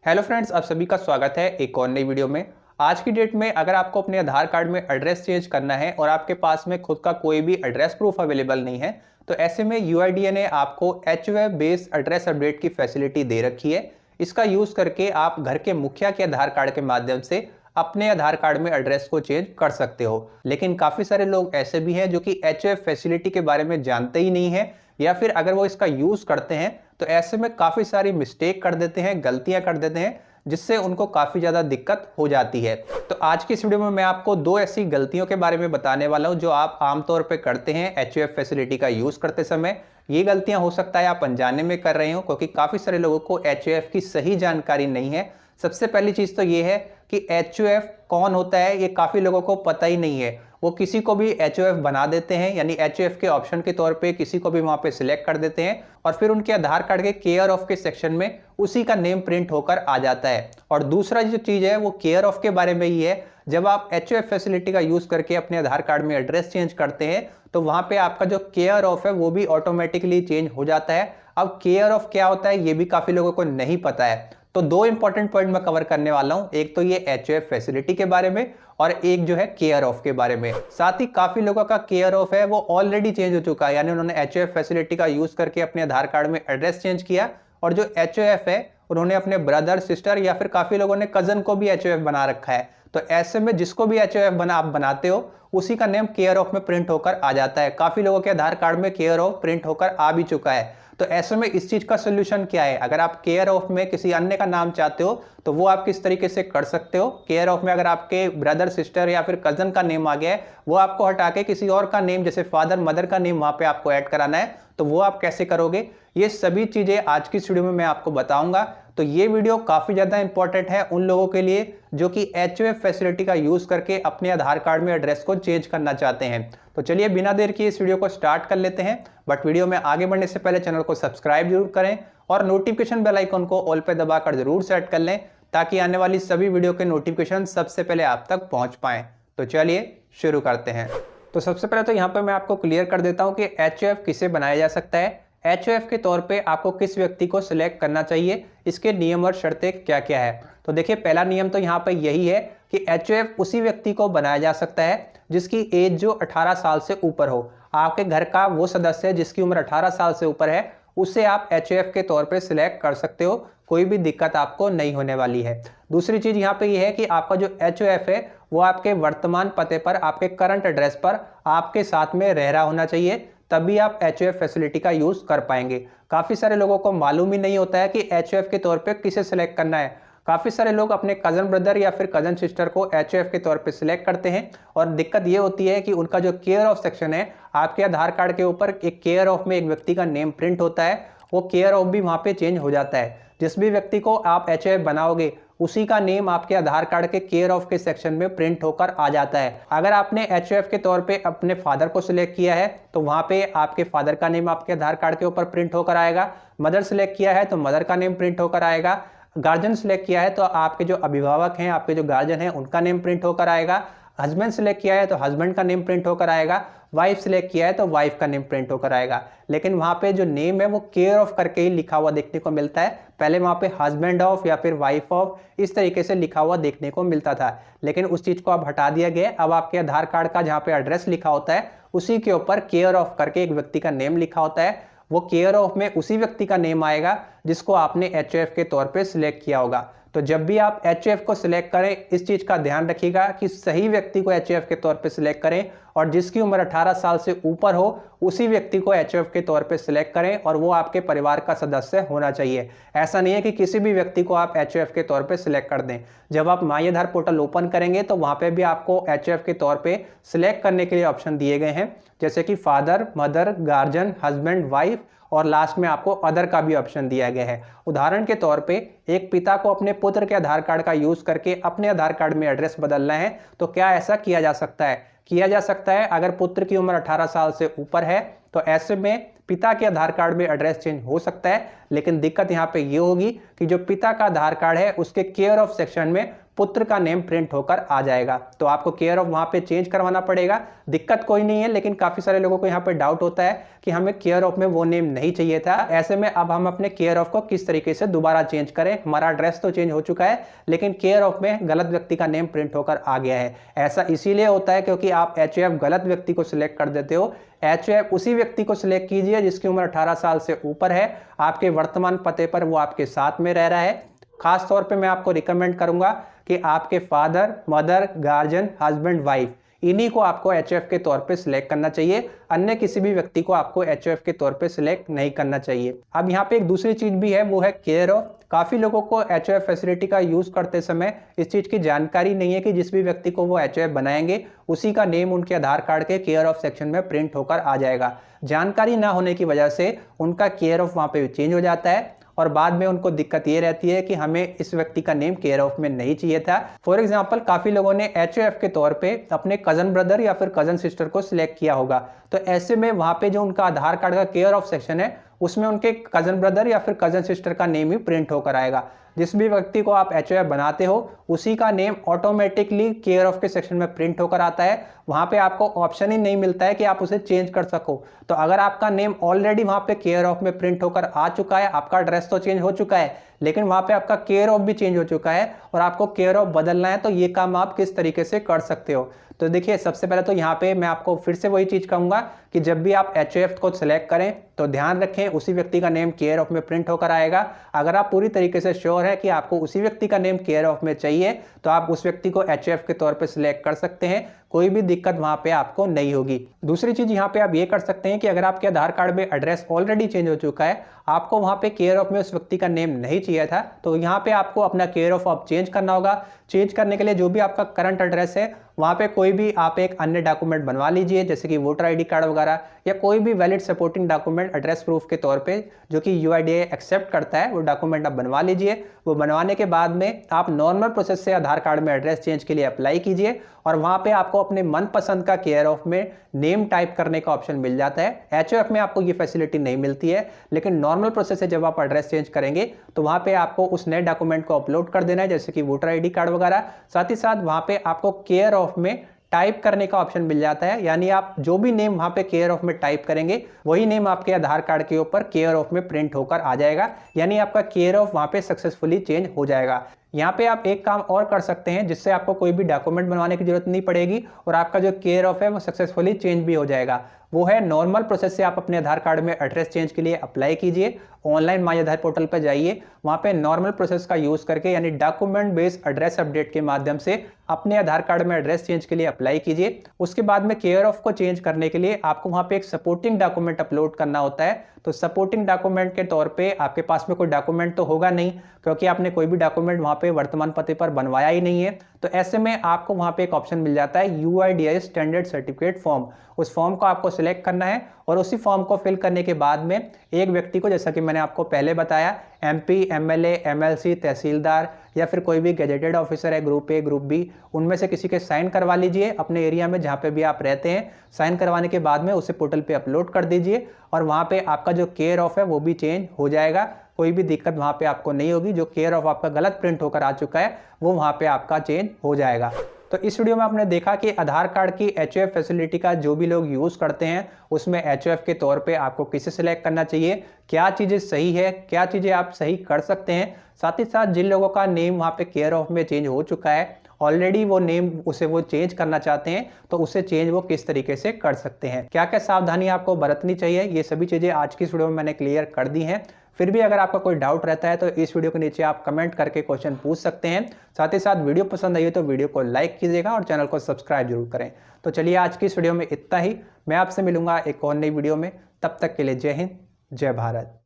Hello friends, आप सभी का स्वागत है एक और नई वीडियो में। आज की डेट में अगर आपको अपने आधार कार्ड में एड्रेस चेंज करना है और आपके पास में खुद का कोई भी एड्रेस प्रूफ अवेलेबल नहीं है, तो ऐसे में यूआईडीएआई ने आपको HOF बेस्ड एड्रेस अपडेट की फैसिलिटी दे रखी है। इसका यूज करके आप घर के मुखिया के आधार कार्ड के माध्यम से अपने आधार कार्ड में एड्रेस को चेंज कर सकते हो। लेकिन काफी सारे लोग ऐसे भी हैं जो कि HOF फैसिलिटी के बारे में जानते ही नहीं है, या फिर अगर वो इसका यूज करते हैं तो ऐसे में काफी सारी मिस्टेक कर देते हैं, गलतियां कर देते हैं, जिससे उनको काफी ज्यादा दिक्कत हो जाती है। तो आज की इस वीडियो में मैं आपको दो ऐसी गलतियों के बारे में बताने वाला हूं जो आप आमतौर पे करते हैं HOF फैसिलिटी का यूज करते समय। ये गलतियां हो सकता है आप अनजाने में कर रहे हो, क्योंकि काफी सारे लोगों को HOF की सही जानकारी नहीं है। सबसे पहली चीज तो ये है कि HOF कौन होता है, ये काफी लोगों को पता ही नहीं है। वो किसी को भी HOF बना देते हैं, यानी HOF के ऑप्शन के तौर पे किसी को भी वहां पे सिलेक्ट कर देते हैं और फिर उनके आधार कार्ड के केयर ऑफ के सेक्शन में उसी का नेम प्रिंट होकर आ जाता है। और दूसरा जो चीज है वो केयर ऑफ के बारे में ही है। जब आप HOF फैसिलिटी का यूज करके अपने आधार कार्ड में एड्रेस चेंज करते हैं तो वहां पे आपका जो केयर ऑफ है वो भी ऑटोमेटिकली चेंज हो जाता है। अब केयर ऑफ क्या होता है ये भी काफी लोगों को नहीं पता है, तो दो इंपॉर्टेंट पॉइंट मैं कवर करने वाला हूं। एक तो ये HOF फैसिलिटी के बारे में और एक जो है केयर ऑफ के बारे में। साथ ही काफी लोगों का केयर ऑफ है वो ऑलरेडी चेंज हो चुका है, यानी उन्होंने HOF फैसिलिटी का यूज करके अपने आधार कार्ड में एड्रेस चेंज किया, और जो HOF है उन्होंने अपने ब्रदर, सिस्टर या फिर काफी लोगों ने कजन को भी HOF बना रखा है। तो ऐसे में जिसको भी HOF आप बनाते हो उसी का नेम केयर ऑफ में प्रिंट होकर आ जाता है। काफी लोगों के आधार कार्ड में केयर ऑफ प्रिंट होकर आ भी चुका है। तो ऐसे में इस चीज का सोल्यूशन क्या है? अगर आप केयर ऑफ में किसी अन्य का नाम चाहते हो तो वो आप किस तरीके से कर सकते हो। केयर ऑफ में अगर आपके ब्रदर, सिस्टर या फिर कजन का नेम आ गया है, वो आपको हटा के किसी और का नेम जैसे फादर, मदर का नेम वहां पे आपको ऐड कराना है, तो वो आप कैसे करोगे? ये सभी चीजें आज की इस वीडियो में मैं आपको बताऊंगा। तो ये वीडियो काफी ज्यादा इंपॉर्टेंट है उन लोगों के लिए जो कि HOF फैसिलिटी का यूज करके अपने आधार कार्ड में एड्रेस को चेंज करना चाहते हैं। तो चलिए बिना देर किए इस वीडियो को स्टार्ट कर लेते हैं। बट वीडियो में आगे बढ़ने से पहले चैनल को सब्सक्राइब जरूर करें और नोटिफिकेशन बेल आइकन को ऑल पे दबाकर जरूर सेट कर लें, ताकि आने वाली सभी वीडियो के नोटिफिकेशन सबसे पहले आप तक पहुंच पाएं। तो चलिए शुरू करते हैं। तो सबसे पहले तो यहाँ पे मैं आपको क्लियर कर देता हूँ कि HOF किसे बनाया जा सकता है। HOF के तौर पे आपको किस व्यक्ति को सिलेक्ट करना चाहिए, इसके नियम और शर्तें क्या क्या है। तो देखिए, पहला नियम तो यहाँ पे यही है कि HOF उसी व्यक्ति को बनाया जा सकता है जिसकी एज जो 18 साल से ऊपर हो। आपके घर का वो सदस्य जिसकी उम्र 18 साल से ऊपर है उसे आप HOF के तौर पे सिलेक्ट कर सकते हो, कोई भी दिक्कत आपको नहीं होने वाली है। दूसरी चीज यहाँ पे ये है कि आपका जो HOF है वो आपके वर्तमान पते पर, आपके करंट एड्रेस पर आपके साथ में रह रहा होना चाहिए, तभी आप HOF फैसिलिटी का यूज कर पाएंगे। काफी सारे लोगों को मालूम ही नहीं होता है कि HOF के तौर पे किसे सिलेक्ट करना है। काफी सारे लोग अपने कजन ब्रदर या फिर कजन सिस्टर को HOF के तौर पे सिलेक्ट करते हैं, और दिक्कत ये होती है कि उनका जो केयर ऑफ सेक्शन है, आपके आधार कार्ड के ऊपर एक केयर ऑफ में एक व्यक्ति का नेम प्रिंट होता है, वो केयर ऑफ भी वहां पे चेंज हो जाता है। जिस भी व्यक्ति को आप HOF बनाओगे उसी का नेम आपके आधार कार्ड के केयर ऑफ के सेक्शन में प्रिंट होकर आ जाता है। अगर आपने HOF के तौर पे अपने फादर को सिलेक्ट किया है तो वहां पे आपके फादर का नेम आपके आधार कार्ड के ऊपर प्रिंट होकर आएगा। मदर सिलेक्ट किया है तो मदर का नेम प्रिंट होकर आएगा। गार्जियन सिलेक्ट किया है तो आपके जो अभिभावक हैं, आपके जो गार्जियन हैं, उनका नेम प्रिंट होकर आएगा। हस्बैंड सिलेक्ट किया है तो हस्बैंड का नेम प्रिंट होकर आएगा। वाइफ सिलेक्ट किया है तो वाइफ का नेम प्रिंट होकर आएगा। लेकिन वहां पे जो नेम है वो केयर ऑफ करके ही लिखा हुआ देखने को मिलता है। पहले वहां पे हस्बैंड ऑफ या फिर वाइफ ऑफ इस तरीके से लिखा हुआ देखने को मिलता था, लेकिन उस चीज को अब हटा दिया गया। अब आपके आधार कार्ड का जहाँ पे एड्रेस लिखा होता है उसी के ऊपर केयर ऑफ करके एक व्यक्ति का नेम लिखा होता है। वो केयर ऑफ में उसी व्यक्ति का नेम आएगा जिसको आपने HOF के तौर पे सिलेक्ट किया होगा। तो जब भी आप HOF को सिलेक्ट करें इस चीज का ध्यान रखिएगा कि सही व्यक्ति को HOF के तौर पे सिलेक्ट करें, और जिसकी उम्र 18 साल से ऊपर हो उसी व्यक्ति को HOF के तौर पे सिलेक्ट करें, और वो आपके परिवार का सदस्य होना चाहिए। ऐसा नहीं है कि किसी भी व्यक्ति को आप HOF के तौर पे सिलेक्ट कर दें। जब आप माई आधार पोर्टल ओपन करेंगे तो वहां पे भी आपको HOF के तौर पे सिलेक्ट करने के लिए ऑप्शन दिए गए हैं, जैसे कि father, mother, guardian, husband, wife, और लास्ट में आपको अदर का भी ऑप्शन दिया गया है। उदाहरण के तौर पे एक पिता को अपने पुत्र के आधार कार्ड का यूज करके अपने आधार कार्ड में एड्रेस बदलना है, तो क्या ऐसा किया जा सकता है? किया जा सकता है। अगर पुत्र की उम्र 18 साल से ऊपर है तो ऐसे में पिता के आधार कार्ड में एड्रेस चेंज हो सकता है, लेकिन दिक्कत यहाँ पे ये होगी कि जो पिता का आधार कार्ड है उसके केयर ऑफ सेक्शन में पुत्र का नेम प्रिंट होकर आ जाएगा। तो आपको केयर ऑफ वहां पे चेंज करवाना पड़ेगा, दिक्कत कोई नहीं है, लेकिन काफी सारे लोगों को यहाँ पे डाउट होता है कि हमें केयर ऑफ में वो नेम नहीं चाहिए था। ऐसे में अब हम अपने केयर ऑफ को किस तरीके से दोबारा चेंज करें। हमारा एड्रेस तो चेंज हो चुका है, लेकिन केयर ऑफ में गलत व्यक्ति का नेम प्रिंट होकर आ गया है। ऐसा इसीलिए होता है क्योंकि आप HOF गलत व्यक्ति को सिलेक्ट कर देते हो। HOF उसी व्यक्ति को सिलेक्ट कीजिए जिसकी उम्र 18 साल से ऊपर है, आपके वर्तमान पते पर वो आपके साथ में रह रहा है। खास तौर पे मैं आपको रिकमेंड करूंगा कि आपके father, mother, guardian, husband, wife, इन्हीं को आपको HOF के तौर पे सिलेक्ट करना चाहिए। अन्य किसी भी व्यक्ति को आपको HOF के तौर पे सिलेक्ट नहीं करना चाहिए। अब यहाँ पे एक दूसरी चीज भी है, वो है केयर ऑफ। काफी लोगों को HOF फैसिलिटी का यूज करते समय इस चीज की जानकारी नहीं है कि जिस भी व्यक्ति को वो HOF बनाएंगे उसी का नेम उनके आधार कार्ड के केयर ऑफ सेक्शन में प्रिंट होकर आ जाएगा। जानकारी ना होने की वजह से उनका केयर ऑफ वहां पे चेंज हो जाता है और बाद में उनको दिक्कत ये रहती है कि हमें इस व्यक्ति का नेम केयर ऑफ में नहीं चाहिए था। फॉर एग्जांपल, काफी लोगों ने HOF के तौर पे अपने कजन ब्रदर या फिर कजन सिस्टर को सिलेक्ट किया होगा, तो ऐसे में वहां पे जो उनका आधार कार्ड का केयर ऑफ सेक्शन है उसमें उनके कजन ब्रदर या फिर कजन सिस्टर का नेम ही प्रिंट होकर आएगा। जिस भी व्यक्ति को आप HOF बनाते हो उसी का नेम ऑटोमेटिकली केयर ऑफ के सेक्शन में प्रिंट होकर आता है। वहां पे आपको ऑप्शन ही नहीं मिलता है कि आप उसे चेंज कर सको। तो अगर आपका नेम ऑलरेडी वहां पे केयर ऑफ में प्रिंट होकर आ चुका है, आपका एड्रेस तो चेंज हो चुका है लेकिन वहां पे आपका केयर ऑफ भी चेंज हो चुका है और आपको केयर ऑफ बदलना है, तो ये काम आप किस तरीके से कर सकते हो। तो देखिए, सबसे पहले तो यहाँ पे मैं आपको फिर से वही चीज कहूंगा कि जब भी आप HOF को सिलेक्ट करें तो ध्यान रखें उसी व्यक्ति का नेम केयर ऑफ में प्रिंट होकर आएगा। अगर आप पूरी तरीके से श्योर है कि आपको उसी व्यक्ति का नेम केयर ऑफ में चाहिए तो आप उस व्यक्ति को HOF के तौर पे सिलेक्ट कर सकते हैं, कोई भी दिक्कत वहां पे आपको नहीं होगी। दूसरी चीज यहाँ पे आप ये कर सकते हैं कि अगर आपके आधार कार्ड में एड्रेस ऑलरेडी चेंज हो चुका है, आपको वहां पे केयर ऑफ में उस व्यक्ति का नेम नहीं चाहिए था, तो यहाँ पे आपको अपना केयर ऑफ आप चेंज करना होगा। चेंज करने के लिए जो भी आपका करंट एड्रेस है वहां पे कोई भी आप एक अन्य डॉक्यूमेंट बनवा लीजिए, जैसे कि वोटर ID कार्ड वगैरह या कोई भी valid supporting document address proof के तौर पे जो कि UIDAI एक्सेप्ट करता है, वो डॉक्यूमेंट आप बनवा लीजिए। वो बनवाने के बाद में आप नॉर्मल प्रोसेस से आधार कार्ड में एड्रेस चेंज के लिए अप्लाई कीजिए और वहां पे आपको अपने मनपसंद का केयर ऑफ में नेम टाइप करने का ऑप्शन मिल जाता है। HOF में आपको ये फैसिलिटी नहीं मिलती है, लेकिन नॉर्मल प्रोसेस से जब आप एड्रेस चेंज करेंगे तो वहां पे आपको उस नए डॉक्यूमेंट को अपलोड कर देना है, जैसे कि वोटर ID कार्ड वगैरह। साथ ही साथ वहां पे आपको केयर ऑफ में टाइप करने का ऑप्शन मिल जाता है, यानी आप जो भी नेम वहां पे केयर ऑफ में टाइप करेंगे वही नेम आपके आधार कार्ड के ऊपर केयर ऑफ में प्रिंट होकर आ जाएगा, यानी आपका केयर ऑफ वहां पे सक्सेसफुली चेंज हो जाएगा। यहाँ पे आप एक काम और कर सकते हैं जिससे आपको कोई भी डॉक्यूमेंट बनवाने की जरूरत नहीं पड़ेगी और आपका जो केयर ऑफ है वो सक्सेसफुली चेंज भी हो जाएगा। वो है नॉर्मल प्रोसेस से आप अपने आधार कार्ड में एड्रेस चेंज के लिए अप्लाई कीजिए। ऑनलाइन माई आधार पोर्टल पर जाइए, वहां पे नॉर्मल प्रोसेस का यूज करके यानी डॉक्यूमेंट बेस्ड एड्रेस अपडेट के माध्यम से अपने आधार कार्ड में एड्रेस चेंज के लिए अप्लाई कीजिए। उसके बाद में केयर ऑफ को चेंज करने के लिए आपको वहां पे एक सपोर्टिंग डॉक्यूमेंट अपलोड करना होता है। तो सपोर्टिंग डॉक्यूमेंट के तौर पे आपके पास में कोई डॉक्यूमेंट तो होगा नहीं, क्योंकि आपने कोई भी डॉक्यूमेंट वहां पे वर्तमान पते पर बनवाया ही नहीं है। तो ऐसे में आपको वहां पे एक ऑप्शन मिल जाता है UIDAI स्टैंडर्ड सर्टिफिकेट फॉर्म। उस फॉर्म को आपको सिलेक्ट करना है और उसी फॉर्म को फिल करने के बाद में एक व्यक्ति को, जैसा कि मैंने आपको पहले बताया, MP, MLA, MLC, तहसीलदार या फिर कोई भी गैजेटेड ऑफिसर है, ग्रुप A, ग्रुप B, उनमें से किसी के साइन करवा लीजिए अपने एरिया में जहाँ पे भी आप रहते हैं। साइन करवाने के बाद में उसे पोर्टल पे अपलोड कर दीजिए और वहाँ पे आपका जो केयर ऑफ है वो भी चेंज हो जाएगा। कोई भी दिक्कत वहाँ पे आपको नहीं होगी। जो केयर ऑफ आपका गलत प्रिंट होकर आ चुका है वो वहाँ पे आपका चेंज हो जाएगा। तो इस वीडियो में आपने देखा कि आधार कार्ड की HOF फैसिलिटी का जो भी लोग यूज करते हैं उसमें HOF के तौर पे आपको किसे सिलेक्ट करना चाहिए, क्या चीजें सही है, क्या चीजें आप सही कर सकते हैं। साथ ही साथ जिन लोगों का नेम वहां पे केयर ऑफ में चेंज हो चुका है, ऑलरेडी वो नेम उसे वो चेंज करना चाहते हैं, तो उसे चेंज वो किस तरीके से कर सकते हैं, क्या क्या सावधानी आपको बरतनी चाहिए, ये सभी चीजें आज की इस वीडियो में मैंने क्लियर कर दी हैं। फिर भी अगर आपका कोई डाउट रहता है तो इस वीडियो के नीचे आप कमेंट करके क्वेश्चन पूछ सकते हैं। साथ ही साथ वीडियो पसंद आई तो वीडियो को लाइक कीजिएगा और चैनल को सब्सक्राइब जरूर करें। तो चलिए आज की इस वीडियो में इतना ही। मैं आपसे मिलूंगा एक और नई वीडियो में, तब तक के लिए जय हिंद, जय भारत।